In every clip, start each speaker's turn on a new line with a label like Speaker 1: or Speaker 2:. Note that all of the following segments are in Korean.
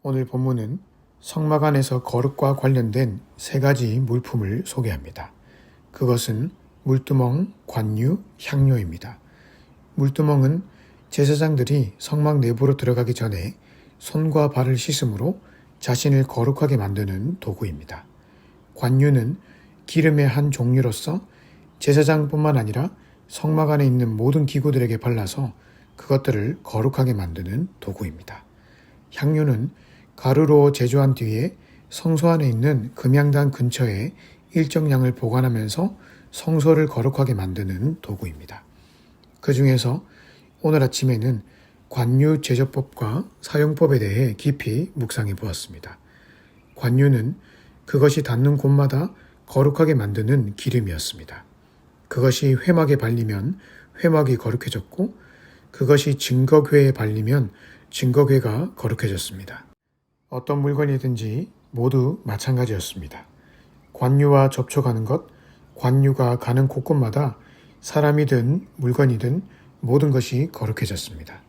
Speaker 1: 오늘 본문은 성막 안에서 거룩과 관련된 세 가지 물품을 소개합니다. 그것은 물두멍, 관유, 향료입니다. 물두멍은 제사장들이 성막 내부로 들어가기 전에 손과 발을 씻음으로 자신을 거룩하게 만드는 도구입니다. 관유는 기름의 한 종류로서 제사장뿐만 아니라 성막 안에 있는 모든 기구들에게 발라서 그것들을 거룩하게 만드는 도구입니다. 향료는 가루로 제조한 뒤에 성소 안에 있는 금향단 근처에 일정량을 보관하면서 성소를 거룩하게 만드는 도구입니다. 그 중에서 오늘 아침에는 관유 제조법과 사용법에 대해 깊이 묵상해 보았습니다. 관유는 그것이 닿는 곳마다 거룩하게 만드는 기름이었습니다. 그것이 회막에 발리면 회막이 거룩해졌고 그것이 증거궤에 발리면 증거궤가 거룩해졌습니다. 어떤 물건이든지 모두 마찬가지였습니다. 관유와 접촉하는 것, 관유가 가는 곳곳마다 사람이든 물건이든 모든 것이 거룩해졌습니다.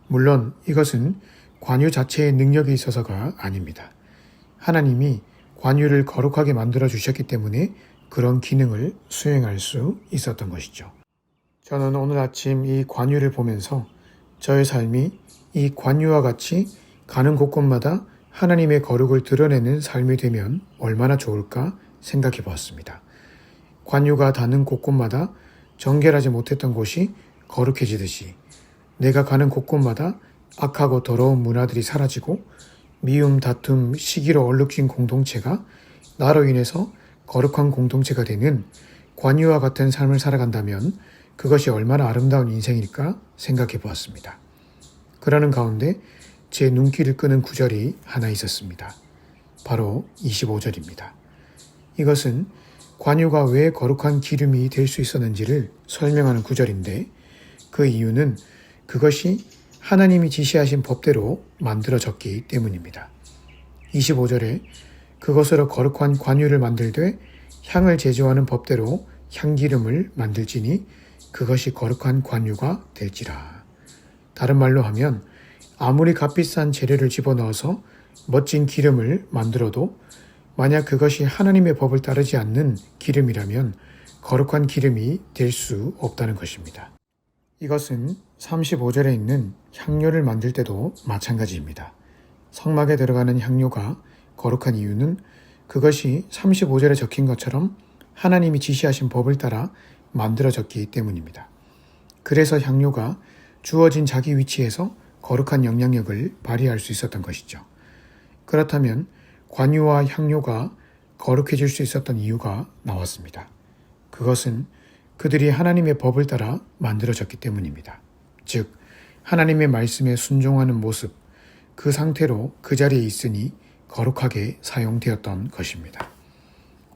Speaker 1: 물론 이것은 관유 자체의 능력이 있어서가 아닙니다. 하나님이 관유를 거룩하게 만들어 주셨기 때문에 그런 기능을 수행할 수 있었던 것이죠. 저는 오늘 아침 이 관유를 보면서 저의 삶이 이 관유와 같이 가는 곳곳마다 하나님의 거룩을 드러내는 삶이 되면 얼마나 좋을까 생각해 보았습니다. 관유가 닿는 곳곳마다 정결하지 못했던 곳이 거룩해지듯이 내가 가는 곳곳마다 악하고 더러운 문화들이 사라지고 미움, 다툼, 시기로 얼룩진 공동체가 나로 인해서 거룩한 공동체가 되는 관유와 같은 삶을 살아간다면 그것이 얼마나 아름다운 인생일까 생각해 보았습니다. 그러는 가운데 제 눈길을 끄는 구절이 하나 있었습니다. 바로 25절입니다. 이것은 관유가 왜 거룩한 기름이 될 수 있었는지를 설명하는 구절인데 그 이유는 그것이 하나님이 지시하신 법대로 만들어졌기 때문입니다. 25절에 그것으로 거룩한 관유를 만들되 향을 제조하는 법대로 향기름을 만들지니 그것이 거룩한 관유가 될지라. 다른 말로 하면 아무리 값비싼 재료를 집어넣어서 멋진 기름을 만들어도 만약 그것이 하나님의 법을 따르지 않는 기름이라면 거룩한 기름이 될 수 없다는 것입니다. 이것은 35절에 있는 향료를 만들 때도 마찬가지입니다. 성막에 들어가는 향료가 거룩한 이유는 그것이 35절에 적힌 것처럼 하나님이 지시하신 법을 따라 만들어졌기 때문입니다. 그래서 향료가 주어진 자기 위치에서 거룩한 영향력을 발휘할 수 있었던 것이죠. 그렇다면 관유와 향료가 거룩해질 수 있었던 이유가 나왔습니다. 그것은 그들이 하나님의 법을 따라 만들어졌기 때문입니다. 즉, 하나님의 말씀에 순종하는 모습, 그 상태로 그 자리에 있으니 거룩하게 사용되었던 것입니다.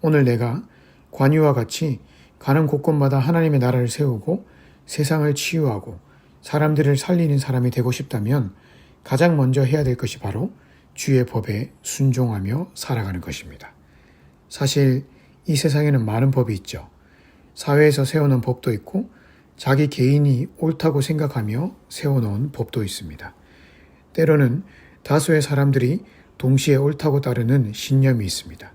Speaker 1: 오늘 내가 관유와 같이 가는 곳곳마다 하나님의 나라를 세우고 세상을 치유하고 사람들을 살리는 사람이 되고 싶다면 가장 먼저 해야 될 것이 바로 주의 법에 순종하며 살아가는 것입니다. 사실 이 세상에는 많은 법이 있죠. 사회에서 세워놓은 법도 있고 자기 개인이 옳다고 생각하며 세워놓은 법도 있습니다. 때로는 다수의 사람들이 동시에 옳다고 따르는 신념이 있습니다.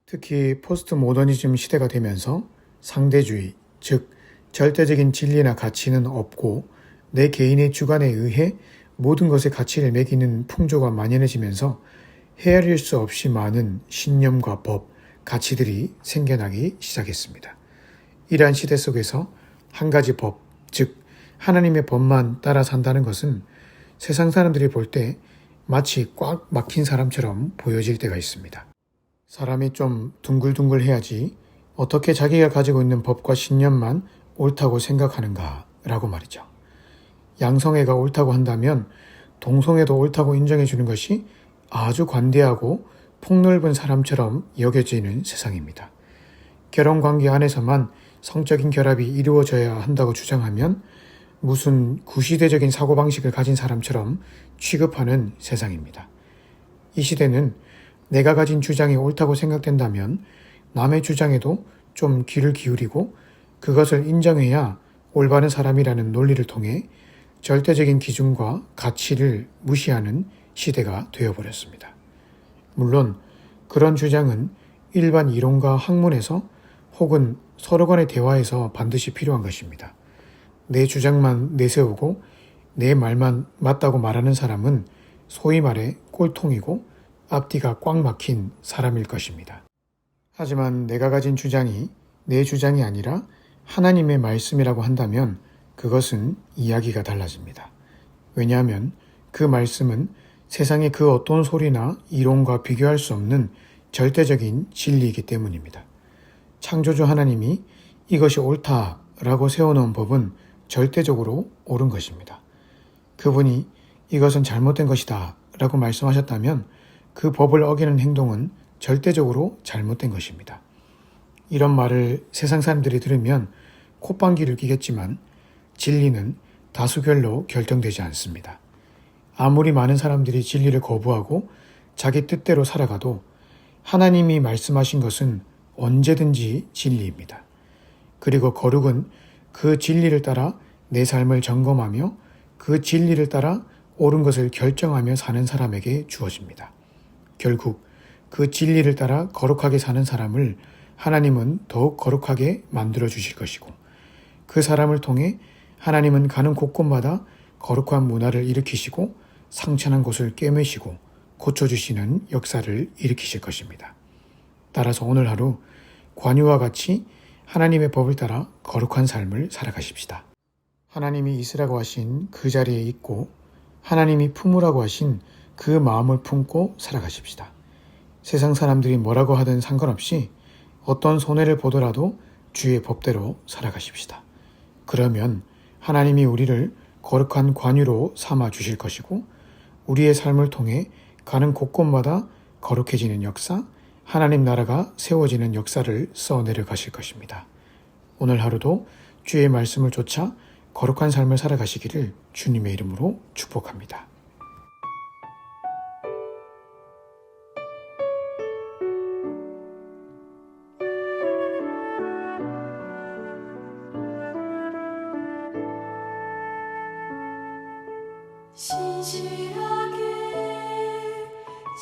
Speaker 1: 특히 포스트 모더니즘 시대가 되면서 상대주의, 즉 절대적인 진리나 가치는 없고 내 개인의 주관에 의해 모든 것에 가치를 매기는 풍조가 만연해지면서 헤아릴 수 없이 많은 신념과 법, 가치들이 생겨나기 시작했습니다. 이러한 시대 속에서 한 가지 법, 즉 하나님의 법만 따라 산다는 것은 세상 사람들이 볼 때 마치 꽉 막힌 사람처럼 보여질 때가 있습니다. 사람이 좀 둥글둥글해야지 어떻게 자기가 가지고 있는 법과 신념만 옳다고 생각하는가 라고 말이죠. 양성애가 옳다고 한다면 동성애도 옳다고 인정해 주는 것이 아주 관대하고 폭넓은 사람처럼 여겨지는 세상입니다. 결혼관계 안에서만 성적인 결합이 이루어져야 한다고 주장하면 무슨 구시대적인 사고방식을 가진 사람처럼 취급하는 세상입니다. 이 시대는 내가 가진 주장이 옳다고 생각된다면 남의 주장에도 좀 귀를 기울이고 그것을 인정해야 올바른 사람이라는 논리를 통해 절대적인 기준과 가치를 무시하는 시대가 되어버렸습니다. 물론 그런 주장은 일반 이론과 학문에서 혹은 서로 간의 대화에서 반드시 필요한 것입니다. 내 주장만 내세우고 내 말만 맞다고 말하는 사람은 소위 말해 꼴통이고 앞뒤가 꽉 막힌 사람일 것입니다. 하지만 내가 가진 주장이 내 주장이 아니라 하나님의 말씀이라고 한다면 그것은 이야기가 달라집니다. 왜냐하면 그 말씀은 세상의 그 어떤 소리나 이론과 비교할 수 없는 절대적인 진리이기 때문입니다. 창조주 하나님이 이것이 옳다라고 세워놓은 법은 절대적으로 옳은 것입니다. 그분이 이것은 잘못된 것이다 라고 말씀하셨다면 그 법을 어기는 행동은 절대적으로 잘못된 것입니다. 이런 말을 세상 사람들이 들으면 콧방귀를 뀌겠지만 진리는 다수결로 결정되지 않습니다. 아무리 많은 사람들이 진리를 거부하고 자기 뜻대로 살아가도 하나님이 말씀하신 것은 언제든지 진리입니다. 그리고 거룩은 그 진리를 따라 내 삶을 점검하며 그 진리를 따라 옳은 것을 결정하며 사는 사람에게 주어집니다. 결국 그 진리를 따라 거룩하게 사는 사람을 하나님은 더욱 거룩하게 만들어 주실 것이고 그 사람을 통해 하나님은 가는 곳곳마다 거룩한 문화를 일으키시고 상처난 곳을 꿰매시고 고쳐주시는 역사를 일으키실 것입니다. 따라서 오늘 하루 관유와 같이 하나님의 법을 따라 거룩한 삶을 살아가십시다. 하나님이 있으라고 하신 그 자리에 있고 하나님이 품으라고 하신 그 마음을 품고 살아가십시다. 세상 사람들이 뭐라고 하든 상관없이 어떤 손해를 보더라도 주의 법대로 살아가십시다. 그러면 하나님이 우리를 거룩한 관유로 삼아 주실 것이고 우리의 삶을 통해 가는 곳곳마다 거룩해지는 역사, 하나님 나라가 세워지는 역사를 써내려 가실 것입니다. 오늘 하루도 주의 말씀을 쫓아 거룩한 삶을 살아가시기를 주님의 이름으로 축복합니다.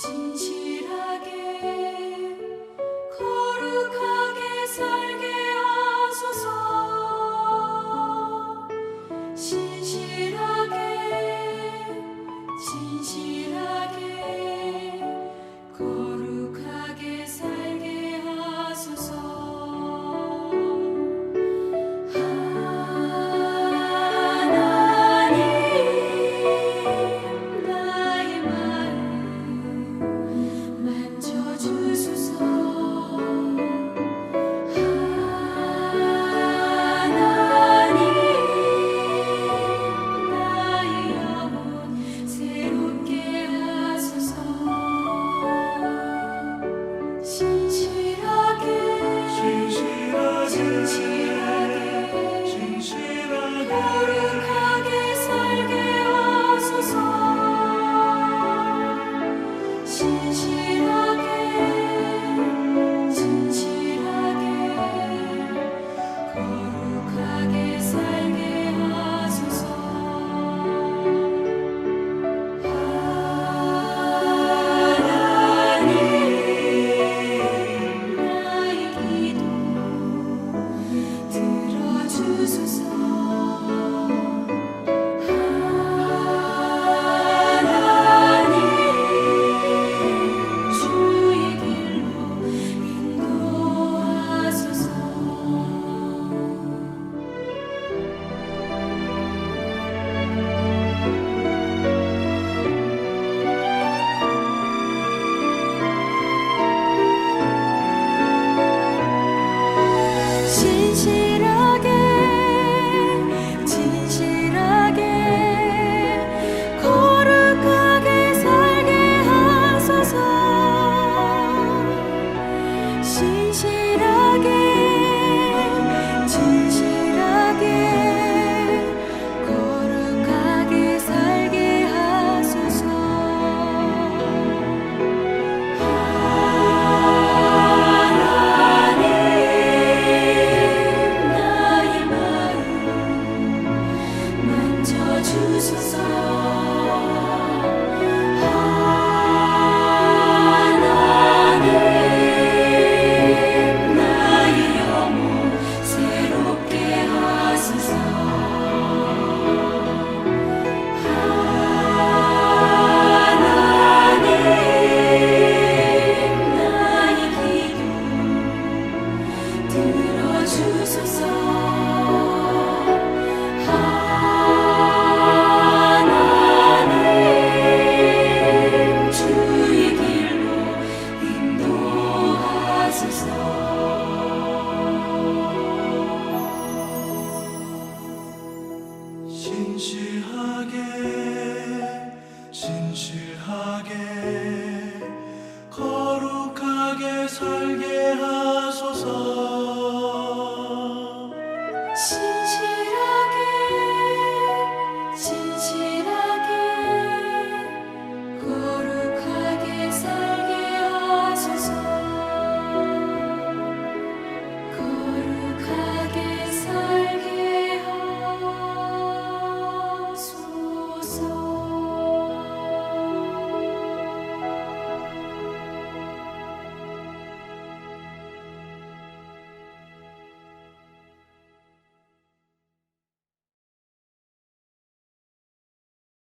Speaker 2: 진실하게 거룩하게 살게 하소서. 신실하게
Speaker 3: 거룩하게 살게 하소서.